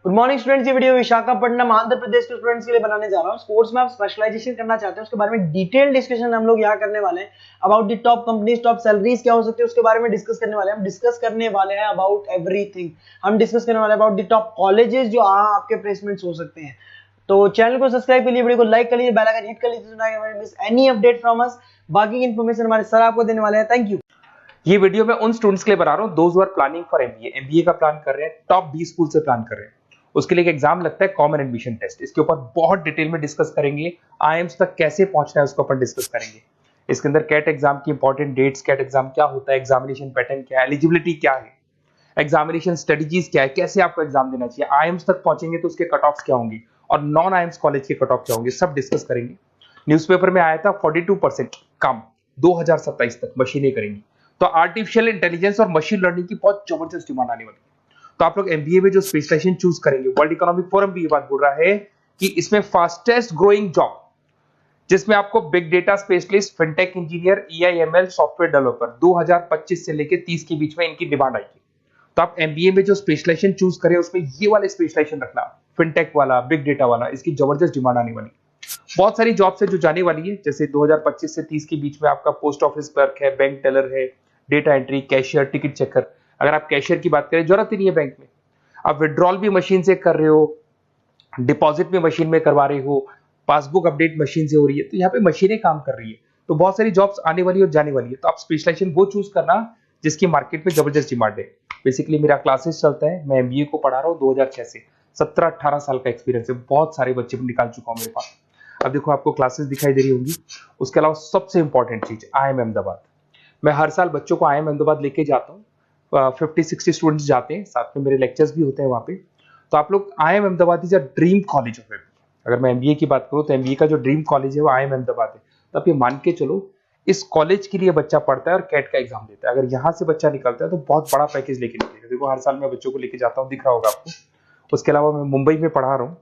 Good morning students. ये video Visakhapatnam Andhra Pradesh के students के लिए बनाने जा रहा हूँ। स्पोर्ट्स में आप स्पेशलाइजेशन करना चाहते हैं उसके बारे में डिटेल डिस्कशन हम लोग यहाँ करने वाले हैं। About the top companies, top salaries क्या हो सकती है उसके बारे में डिस्कस करने वाले हैं। हम डिस्कस करने वाले हैं अबाउट एवरीथिंग। हम डिस्कस करने वाले हैं अबाउट द टॉप कॉलेजेस जो आपके प्लेसमेंट्स हो सकते हैं। तो चैनल को सब्सक्राइब कर लीजिए, वीडियो को लाइक कर लीजिए, बेल आइकन हिट कर लीजिए तो miss any update from us. बाकी इन्फॉर्मेशन हमारे सर आपको देने वाले हैं। Thank you. ये वीडियो मैं उन स्टूडेंट्स के लिए बना रहा हूँ those who are planning for MBA का प्लान कर रहे हैं, टॉप 20 स्कूल से प्लान कर रहे हैं। उसके लिए एक एग्जाम लगता है कॉमन एडमिशन टेस्ट। इसके ऊपर बहुत डिटेल में डिस्कस करेंगे। आईएम्स तक कैसे पहुंचना है उसको अपन डिस्कस करेंगे। इसके अंदर कैट एग्जाम की इंपॉर्टेंट डेट्स, कैट एग्जाम क्या होता है, एग्जामिनेशन पैटर्न क्या है, एलिजिबिलिटी क्या है, एग्जामिनेशन स्ट्रेटजीज क्या है, कैसे आपको एग्जाम देना चाहिए, आईएम्स तक पहुंचेंगे तो उसके कट ऑफ क्या होंगे और नॉन आईएम्स कॉलेज के कट ऑफ क्या होंगे, सब डिस्कस करेंगे। न्यूज़पेपर में आया था 42% कम 2027 तक मशीनें करेंगी। तो आर्टिफिशियल इंटेलिजेंस और मशीन लर्निंग की बहुत जबरदस्त डिमांड आने वाली है। तो आप लोग एमबीए में जो स्पेशलाइजेशन चूज करेंगे, वर्ल्ड इकोनॉमिक फोरम भी ये बात बोल रहा है कि इसमें फास्टेस्ट ग्रोइंग जॉब जिसमें आपको big data specialist, fintech engineer, AIML software developer 2025 से लेकर 30 के बीच में इनकी डिमांड आएगी। तो आप एमबीए में जो स्पेशलाइजेशन चूज करें उसमें ये वाले स्पेशलाइजेशन रखना, फिनटेक वाला, बिग डेटा वाला, इसकी जबरदस्त डिमांड आने वाली। बहुत सारी जॉब्स है जो जाने वाली है, जैसे 2025 से 30 के बीच में आपका पोस्ट ऑफिस क्लर्क है, बैंक टेलर है, data entry, cashier, ticket checker. अगर आप कैशियर की बात करें, जरूरत ही नहीं है बैंक में, आप विड्रॉल भी मशीन से कर रहे हो, डिपॉजिट भी मशीन में करवा रहे हो, पासबुक अपडेट मशीन से हो रही है, तो यहाँ पे मशीनें काम कर रही है। तो बहुत सारी जॉब्स आने वाली और जाने वाली है। तो आप स्पेशलाइजेशन वो चूज करना जिसकी मार्केट में जबरदस्त डिमांड है। बेसिकली मेरा क्लासेस चलता है, मैं एमबीए को पढ़ा रहा हूँ 2006 से। 17-18 साल का एक्सपीरियंस है, बहुत सारे बच्चे निकाल चुका हूँ मेरे पास। अब देखो आपको क्लासेस दिखाई दे रही होंगी। उसके अलावा सबसे इंपॉर्टेंट चीज IIM अहमदाबाद। मैं हर साल बच्चों को IIM अहमदाबाद लेके जाता हूँ। 50-60 स्टूडेंट्स जाते हैं, साथ में मेरे लेक्चर्स भी होते हैं वहाँ पे। तो आप लोग, IIM Ahmedabad is a dream college of MBA. अगर मैं एमबीए की बात करूँ तो एमबीए का जो ड्रीम कॉलेज है वो IIM अहमदाबाद है। तो आप ये मान के चलो, इस कॉलेज के लिए बच्चा पढ़ता है और कैट का एग्जाम देता है। अगर यहाँ से बच्चा निकलता है तो बहुत बड़ा पैकेज लेके निकलेगा। देखो हर साल मैं बच्चों को लेके जाता हूँ, दिख रहा होगा आपको। उसके अलावा मैं मुंबई में पढ़ा रहा हूँ,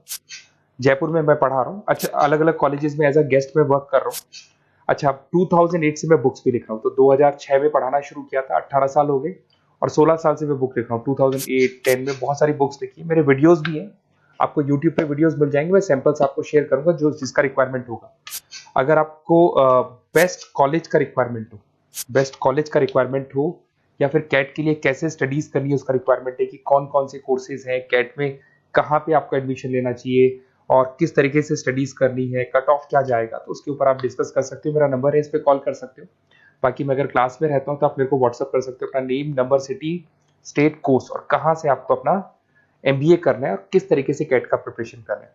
जयपुर में मैं पढ़ा रहा हूँ। अच्छा, अलग अलग कॉलेजेस में एज अ गेस्ट में वर्क कर रहा हूँ। अच्छा, 2008 से मैं बुक्स भी लिख रहा हूँ। तो 2006 में पढ़ाना शुरू किया था, 18 साल हो गए, और 16 साल से मैं बुक लिख रहा हूँ। 2008-10 में बहुत सारी बुक्स लिखी है। मेरे वीडियोस भी हैं, आपको यूट्यूब पे वीडियोस मिल जाएंगे। मैं सैंपल्स आपको शेयर करूंगा जो जिसका रिक्वायरमेंट होगा। अगर आपको बेस्ट कॉलेज का रिक्वायरमेंट हो या फिर कैट के लिए कैसे स्टडीज करनी है उसका रिक्वायरमेंट है कि कौन कौन से कोर्सेज हैं कैट में, कहाँ पे आपको एडमिशन लेना चाहिए और किस तरीके से स्टडीज करनी है, कट ऑफ क्या जाएगा, तो उसके ऊपर आप डिस्कस कर सकते हो। मेरा नंबर है, इस पर कॉल कर सकते हो। बाकी मैं अगर क्लास में रहता हूँ तो आप मेरे को व्हाट्सअप कर सकते हो, अपना name, number, city, state, course और कहाँ से आपको अपना एमबीए करना है और किस तरीके से कैट का प्रिपरेशन करना है।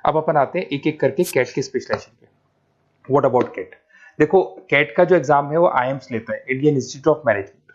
अब अपन आते हैं एक एक करके कैट के स्पेशलाइजेशन पे। What about CAT? देखो, कैट का जो एग्जाम है वो आईएम्स लेता है, इंडियन इंस्टीट्यूट ऑफ मैनेजमेंट।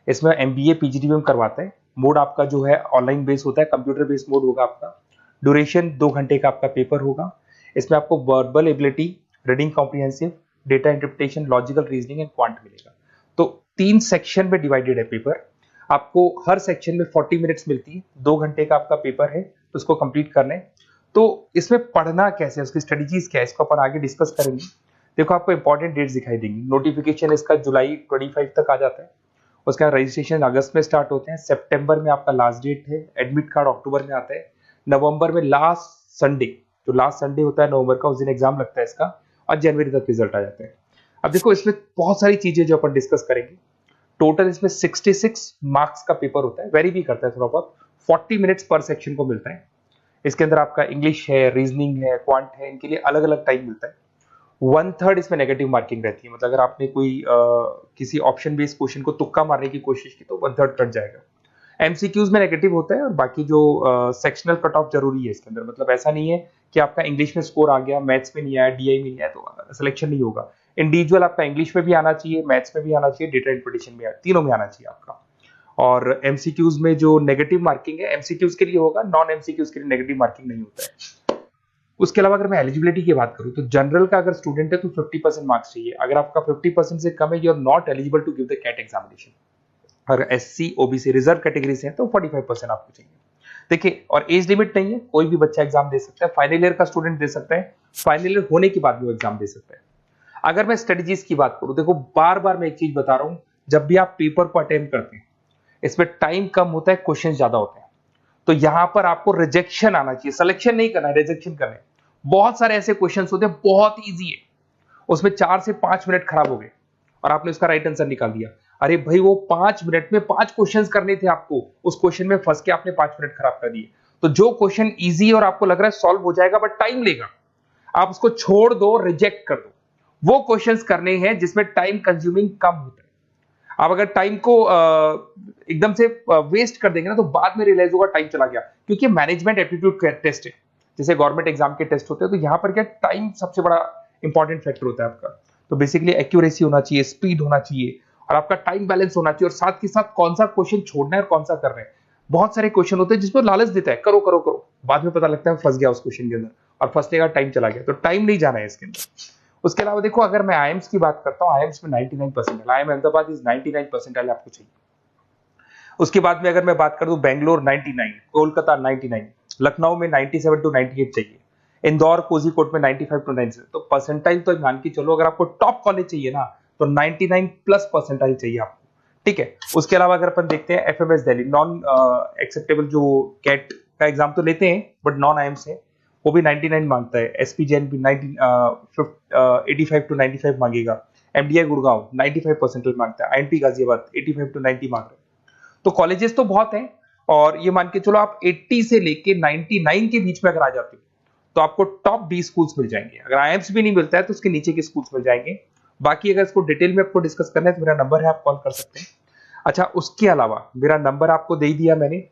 इसमें एमबीए पीजीडीएम करवाता है। मोड आपका जो है ऑनलाइन बेस होता है, कंप्यूटर बेस्ड मोड होगा आपका। ड्यूरेशन 2 घंटे का आपका पेपर होगा। इसमें आपको verbal ability, reading comprehensive, data interpretation, logical reasoning and quant मिलेगा। तो 3 सेक्शन में डिवाइडेड है पेपर। आपको हर सेक्शन में 40 मिनट्स मिलती है। 2 घंटे का आपका पेपर है, तो उसको कंप्लीट करना है। तो इसमें पढ़ना कैसे है, उसकी स्ट्रेटजीज क्या है, इसको अपन आगे डिस्कस करेंगे। देखो आपको इंपॉर्टेंट डेट्स दिखाई देंगी। नोटिफिकेशन इसका जुलाई 25 तक आ जाता है। उसका रजिस्ट्रेशन अगस्त में स्टार्ट होते हैं, सितंबर में आपका लास्ट डेट है, एडमिट कार्ड अक्टूबर में आता है, नवंबर में लास्ट संडे, जो लास्ट संडे होता है नवंबर का, उस दिन एग्जाम लगता है इसका, और जनवरी तक रिजल्ट आ जाता है। अब देखो इसमें बहुत सारी चीजें जो अपन डिस्कस करेंगे। टोटल इसमें 66 मार्क्स का पेपर होता है, वेरी भी करता है थोड़ा बहुत। 40 मिनट्स पर सेक्शन को मिलता है। इसके अंदर आपका इंग्लिश है, रीजनिंग है, क्वांट है, इनके लिए अलग अलग टाइम मिलता है। 1/3 इसमें नेगेटिव मार्किंग रहती है। मतलब अगर आपने कोई किसी ऑप्शन बेस्ड क्वेश्चन को तुक्का मारने की कोशिश की तो 1/3 कट जाएगा। एमसीक्यूज में नेगेटिव होता है, और बाकी जो सेक्शनल कट ऑफ जरूरी है इसके अंदर। मतलब ऐसा नहीं है कि आपका इंग्लिश में स्कोर आ गया, मैथ्स में नहीं आया, डीआई में नहीं आया तो सिलेक्शन नहीं होगा। इंडिविजुअल आपका इंग्लिश में भी आना चाहिए, मैथ्स में भी आना चाहिए, डेटा इंटरप्रिटेशन में, तीनों में आना चाहिए आपका। और एमसीक्यूज में जो नेगेटिव मार्किंग है एमसीक्यूज के लिए होगा, नॉन एमसीक्यूज के लिए नेगेटिव मार्किंग नहीं होता है। उसके अलावा अगर मैं एलिजिबिलिटी की बात करूं तो जनरल का अगर स्टूडेंट है तो 50% मार्क्स चाहिए। अगर आपका 50% से कम है, you are not eligible to give the CAT examination. अगर एससी, ओबीसी, रिजर्व कैटेगरी से है तो 45% आपको चाहिए। देखिए, और एज लिमिट नहीं है, कोई भी बच्चा एग्जाम दे सकता है। फाइनल ईयर का स्टूडेंट दे सकता है, फाइनल ईयर होने के बाद भी वो एग्जाम दे सकता है। अगर मैं स्ट्रेटजीज की बात करूं, देखो बार बार मैं एक चीज बता रहा हूं, जब भी आप पेपर को अटेम्प्ट करते हैं इसमें टाइम कम होता है, क्वेश्चन ज्यादा होते हैं। तो यहां पर आपको रिजेक्शन आना चाहिए, सिलेक्शन नहीं करना है, रिजेक्शन करना है। बहुत सारे ऐसे क्वेश्चंस होते हैं बहुत इजी है, उसमें 4 से 5 मिनट खराब हो गए और आपने उसका राइट आंसर निकाल दिया। अरे भाई वो 5 मिनट में 5 क्वेश्चंस करने थे आपको, उस क्वेश्चन में फंस के आपने 5 मिनट खराब कर दिए। तो जो क्वेश्चन इजी और आपको लग रहा है सॉल्व हो जाएगा बट टाइम लेगा, आप उसको छोड़ दो, रिजेक्ट कर दो। वो क्वेश्चंस करने हैं जिसमें टाइम कंज्यूमिंग कम होता है। आप अगर टाइम को एकदम से वेस्ट कर देंगे ना तो बाद में रियलाइज होगा टाइम चला गया, क्योंकि मैनेजमेंट एप्टीट्यूड टेस्ट है, जैसे गवर्नमेंट एग्जाम के टेस्ट होते हैं। तो यहां पर क्या टाइम सबसे बड़ा इंपॉर्टेंट फैक्टर होता है आपका। तो बेसिकली एक्यूरेसी होना चाहिए, स्पीड होना चाहिए और आपका टाइम बैलेंस होना चाहिए, और साथ के साथ कौन सा क्वेश्चन छोड़ना है और कौन सा करना है। बहुत सारे क्वेश्चन होते हैं जिसमें लालच देता है करो करो करो, बाद में पता लगता है फंस गया उस क्वेश्चन के अंदर और फंसने का टाइम चला गया। तो टाइम नहीं जाना है इसके अंदर। उसके अलावा देखो, अगर मैं आईएम्स की बात करता हूँ, आईएम्स में 99 percentile, IIM Ahmedabad is 99 percentile आपको चाहिए। उसके बाद में अगर मैं बात कर दूं, बेंगलोर 99, कोलकाता 99, लखनऊ में 97 टू 98 चाहिए, इंदौर कोझीकोड में 95 टू 97। तो परसेंटाइल तो मान के चलो, अगर आपको टॉप कॉलेज चाहिए ना तो 99 प्लस परसेंटाइल चाहिए आपको, ठीक है। उसके अलावा अगर अपन देखते हैं एफएमएस दिल्ली, नॉन एक्सेप्टेबल जो कैट का एग्जाम तो लेते हैं बट नॉन आईएम्स है, वो भी 99 मांगता है। एसपी जैन भी 85 टू 95 मांगेगा। एमडीआई गुड़गांव 95 परसेंटाइल मांगता है। आईएनपी गाजियाबाद 85 टू 90 मांग रहे हैं। तो कॉलेजेस तो बहुत हैं, और ये मान के चलो आप 80 से लेके 99 के बीच में अगर आ जाते हो तो आपको टॉप 20 स्कूल्स मिल जाएंगे। अगर आईएम्स भी नहीं मिलता है तो उसके नीचे के स्कूल्स मिल जाएंगे। बाकी अगर इसको डिटेल में आपको डिस्कस करना है तो मेरा नंबर है, आप कॉल कर सकते हैं। अच्छा, उसके अलावा मेरा नंबर आपको दे दिया मैंने,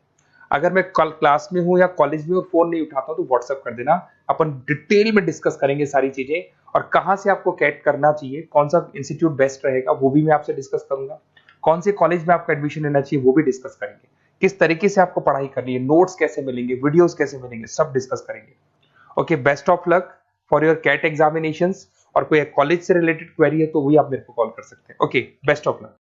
अगर मैं कल क्लास में हूं या कॉलेज में हूं, फोन नहीं उठाता तो व्हाट्सएप कर देना, अपन डिटेल में डिस्कस करेंगे सारी चीजें, और कहां से आपको कैट करना चाहिए, कौन सा इंस्टीट्यूट बेस्ट रहेगा वो भी मैं आपसे डिस्कस करूंगा, कौन से कॉलेज में आपका एडमिशन लेना चाहिए वो भी डिस्कस करेंगे, किस तरीके से आपको पढ़ाई करनी है, नोट्स कैसे मिलेंगे, वीडियोस कैसे मिलेंगे, सब डिस्कस करेंगे। Okay, best of luck for your CAT examinations. और कोई कॉलेज से रिलेटेड क्वेरी है तो वही आप मेरे को कॉल कर सकते हैं। Okay, best of luck.